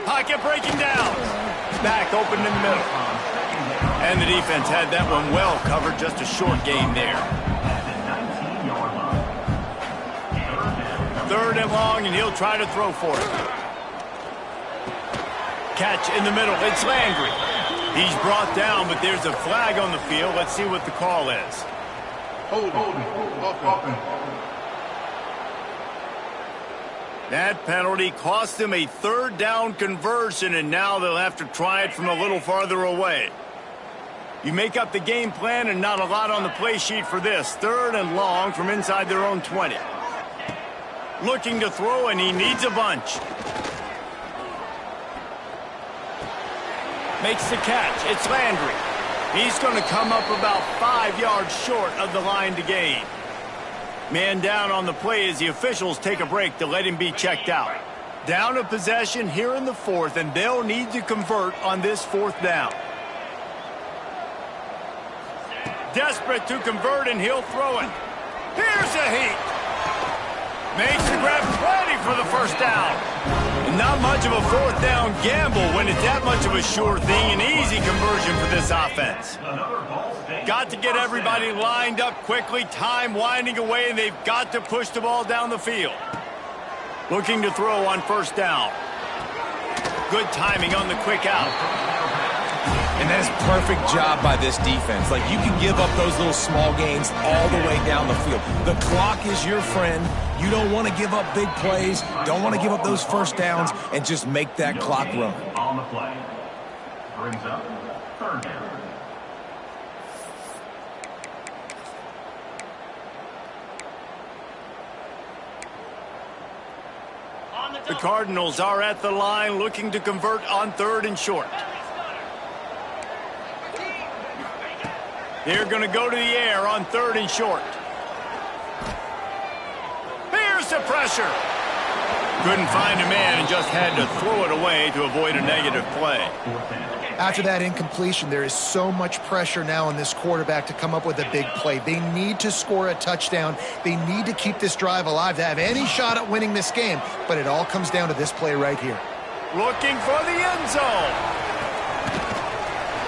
Pocket breaking down. Back open in the middle. And the defense had that one well covered, just a short gain there. Third and long, and he'll try to throw for it. Catch in the middle, it's Landry. He's brought down, but there's a flag on the field. Let's see what the call is. That penalty cost them a third down conversion, and now they'll have to try it from a little farther away. You make up the game plan and not a lot on the play sheet for this. Third and long from inside their own 20. Looking to throw, and he needs a bunch. Makes the catch. It's Landry. He's going to come up about 5 yards short of the line to gain. Man down on the play as the officials take a break to let him be checked out. Down a possession here in the fourth, and they'll need to convert on this fourth down. Desperate to convert, and he'll throw it. Here's a heat. Makes the grab plenty for the first down. And not much of a fourth down gamble when it's that much of a sure thing. An easy conversion for this offense. Got to get everybody lined up quickly. Time winding away, and they've got to push the ball down the field. Looking to throw on first down. Good timing on the quick out. And that is perfect job by this defense. Like, you can give up those little small gains all the way down the field. The clock is your friend. You don't want to give up big plays, don't want to give up those first downs, and just make that clock run. On the play. Brings up third down. The Cardinals are at the line looking to convert on third and short. They're going to go to the air on third and short. Here's the pressure. Couldn't find a man and just had to throw it away to avoid a negative play. After that incompletion, there is so much pressure now on this quarterback to come up with a big play. They need to score a touchdown. They need to keep this drive alive to have any shot at winning this game. But it all comes down to this play right here. Looking for the end zone.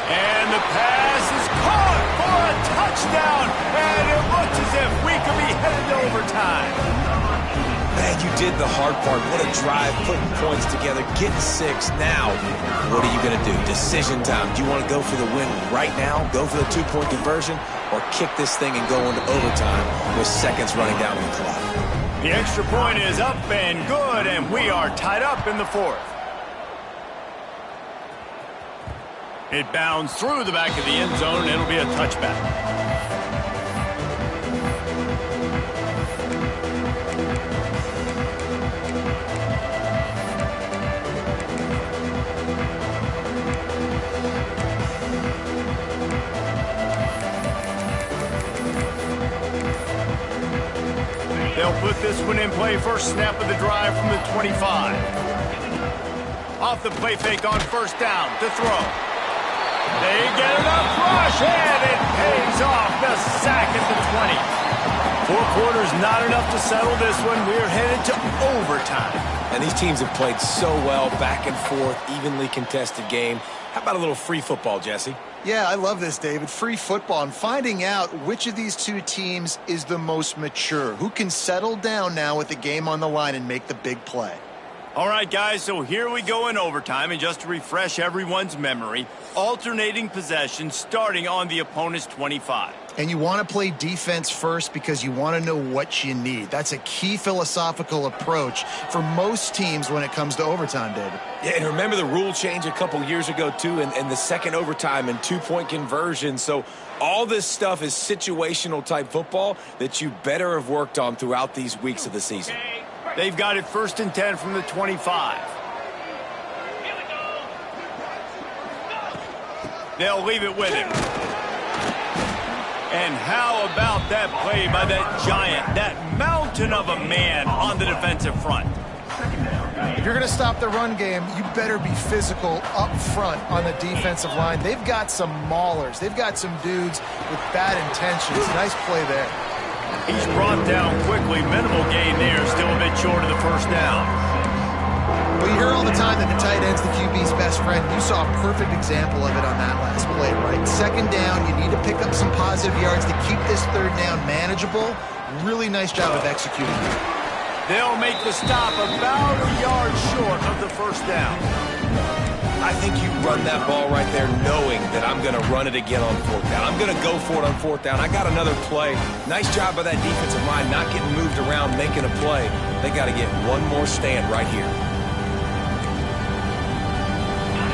And the pass is caught for a touchdown. And it looks as if we could be headed to overtime. Man, you did the hard part. What a drive, putting points together, getting 6. Now, what are you going to do? Decision time. Do you want to go for the win right now, go for the 2-point conversion, or kick this thing and go into overtime with seconds running down the clock? The extra point is up and good, and we are tied up in the fourth. It bounds through the back of the end zone, and it'll be a touchback. They'll put this one in play first snap of the drive from the 25. Off the play fake on first down to throw. They get enough rush, and it pays off. The sack at the 20. 4 quarters not enough to settle this one. We're headed to overtime. And these teams have played so well, back and forth, evenly contested game. How about a little free football, Jesse? Yeah, I love this, David. Free football and finding out which of these two teams is the most mature. Who can settle down now with the game on the line and make the big play? All right, guys, so here we go in overtime. And just to refresh everyone's memory, alternating possession starting on the opponent's 25. And you want to play defense first because you want to know what you need. That's a key philosophical approach for most teams when it comes to overtime, David. Yeah, and remember the rule change a couple years ago, too, and the second overtime and 2-point conversion. So all this stuff is situational type football that you better have worked on throughout these weeks of the season. They've got it 1st and 10 from the 25. They'll leave it with him. And how about that play by that giant, that mountain of a man on the defensive front? If you're going to stop the run game, you better be physical up front on the defensive line. They've got some maulers. They've got some dudes with bad intentions. Nice play there. He's brought down quickly. Minimal gain there. Still a bit short of the first down. Well, you hear all the time that the tight end's the QB's best friend. You saw a perfect example of it on that last play, right? Second down, you need to pick up some positive yards to keep this third down manageable. Really nice job of executing it. They'll make the stop about a yard short of the first down. I think you run that ball right there knowing that I'm going to run it again on 4th down. I'm going to go for it on 4th down. I got another play. Nice job by that defensive line, not getting moved around, making a play. They got to get one more stand right here.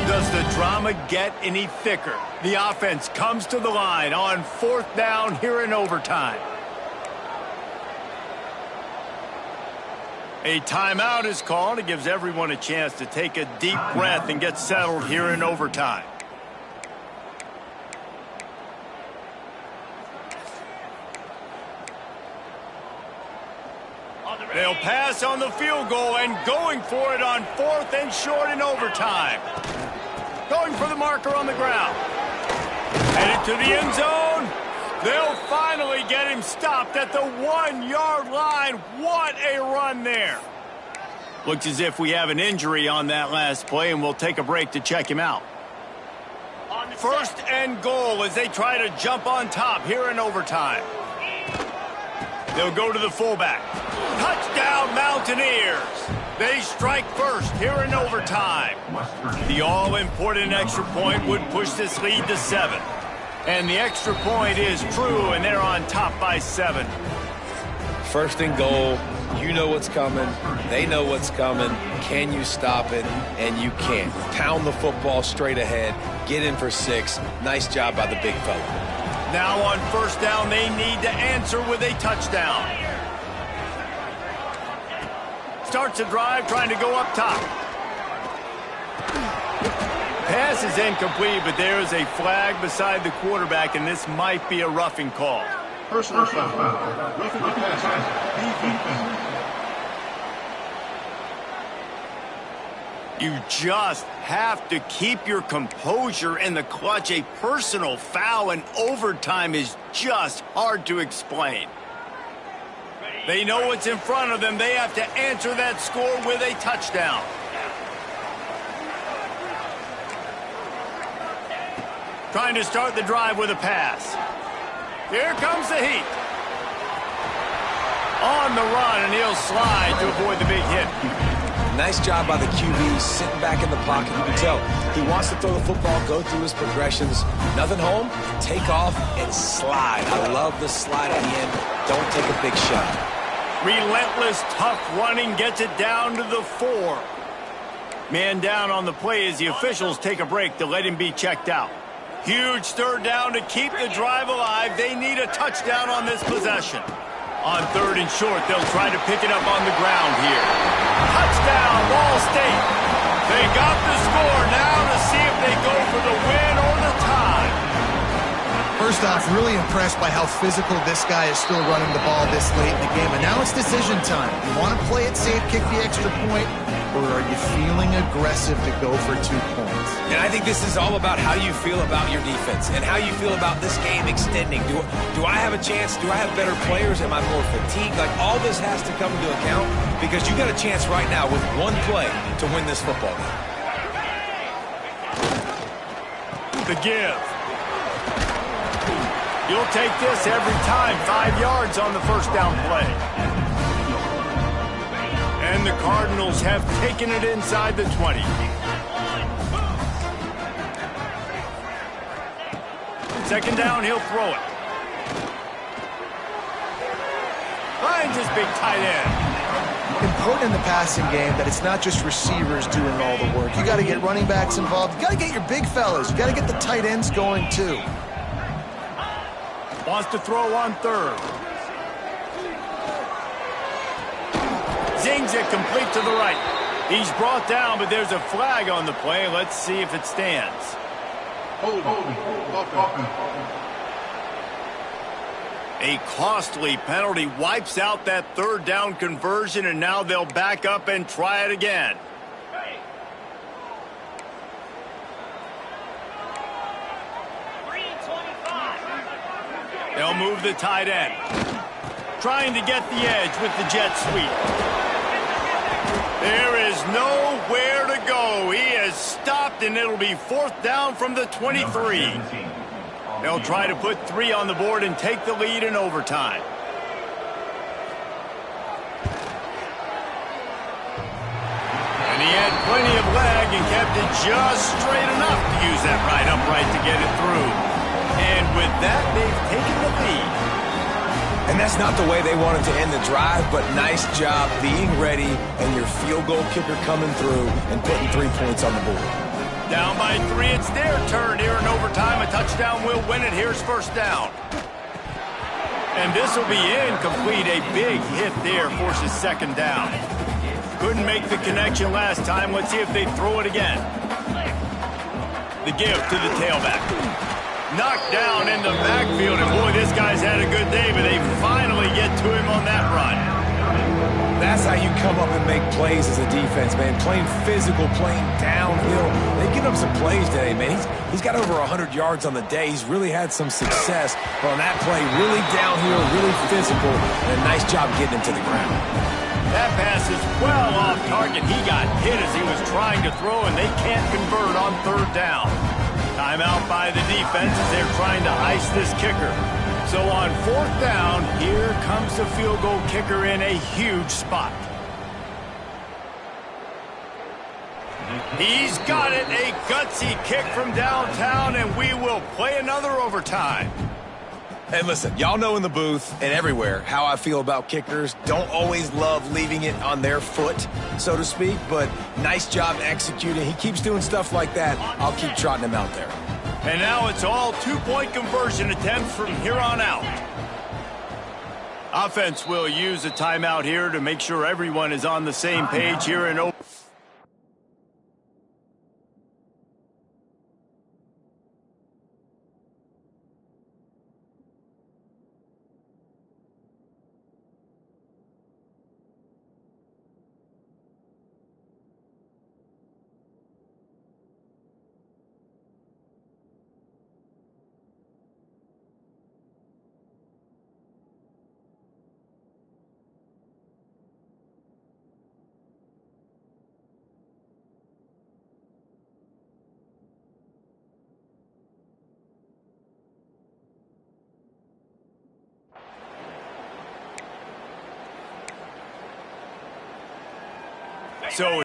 Does the drama get any thicker? The offense comes to the line on 4th down here in overtime. A timeout is called. It gives everyone a chance to take a deep breath and get settled here in overtime. They'll pass on the field goal and going for it on 4th and short in overtime. Going for the marker on the ground. Headed to the end zone. They'll finally get him stopped at the 1-yard line. What a run there. Looks as if we have an injury on that last play, and we'll take a break to check him out. 1st and goal as they try to jump on top here in overtime. They'll go to the fullback. Touchdown, Mountaineers. They strike first here in overtime. The all-important extra point would push this lead to 7. And the extra point is true, and they're on top by 7. 1st and goal. You know what's coming. They know what's coming. Can you stop it? And you can't. Pound the football straight ahead. Get in for 6. Nice job by the big fella. Now on 1st down, they need to answer with a touchdown. Starts a drive trying to go up top. Pass is incomplete, but there is a flag beside the quarterback, and this might be a roughing call. Personal foul. Roughing the passer. You just have to keep your composure in the clutch. A personal foul in overtime is just hard to explain. They know what's in front of them. They have to answer that score with a touchdown. Trying to start the drive with a pass. Here comes the heat. On the run, and he'll slide to avoid the big hit. Nice job by the QB, sitting back in the pocket. You can tell he wants to throw the football, go through his progressions. Nothing home, take off, and slide. I love the slide at the end. Don't take a big shot. Relentless, tough running gets it down to the 4. Man down on the play as the officials take a break to let him be checked out. Huge 3rd down to keep the drive alive. They need a touchdown on this possession. On 3rd and short, they'll try to pick it up on the ground here. Touchdown, Ball State. They got the score now to see if they go for the win or the tie. 1st off, really impressed by how physical this guy is still running the ball this late in the game. And now it's decision time. You want to play it safe, kick the extra point, or are you feeling aggressive to go for 2 points? And I think this is all about how you feel about your defense and how you feel about this game extending. Do I have a chance? Do I have better players? Am I more fatigued? Like, all this has to come into account because you got a chance right now with one play to win this football game. The give. You'll take this every time. 5 yards on the first down play. And the Cardinals have taken it inside the 20. Second down, he'll throw it. Finds his big tight end. Important in the passing game that it's not just receivers doing all the work. You got to get running backs involved. You got to get your big fellas. You got to get the tight ends going too. Wants to throw on third. Zings it complete to the right. He's brought down, but there's a flag on the play. Let's see if it stands. A costly penalty wipes out that third down conversion, and now they'll back up and try it again. They'll move the tight end. Trying to get the edge with the jet sweep. There is nowhere to go. He has stopped, and it'll be fourth down from the 23. They'll try to put 3 on the board and take the lead in overtime. And he had plenty of leg and kept it just straight enough to use that right upright to get it through. And with that, they've taken the lead. And that's not the way they wanted to end the drive, but nice job being ready and your field goal kicker coming through and putting 3 points on the board. Down by 3, it's their turn here in overtime. A touchdown will win it. Here's first down. And this will be incomplete. A big hit there forces second down. Couldn't make the connection last time. Let's see if they throw it again. The give to the tailback. Knocked down in the backfield. And boy, this guy's had a good day, but they finally get to him on that run. That's how you come up and make plays as a defense, man. Playing physical, playing downhill. They've given up some plays today, man. He's got over 100 yards on the day. He's really had some success. But on that play, really downhill, really physical, and a nice job getting him to the ground. That pass is well off target. He got hit as he was trying to throw, and they can't convert on third down. Timeout by the defense as they're trying to ice this kicker. So on fourth down, here comes the field goal kicker in a huge spot. He's got it, a gutsy kick from downtown, and we will play another overtime. Hey, listen, y'all know in the booth and everywhere how I feel about kickers. Don't always love leaving it on their foot, so to speak, but nice job executing. He keeps doing stuff like that. I'll keep trotting him out there. And now it's all two-point conversion attempts from here on out. Offense will use a timeout here to make sure everyone is on the same page here in overtime. So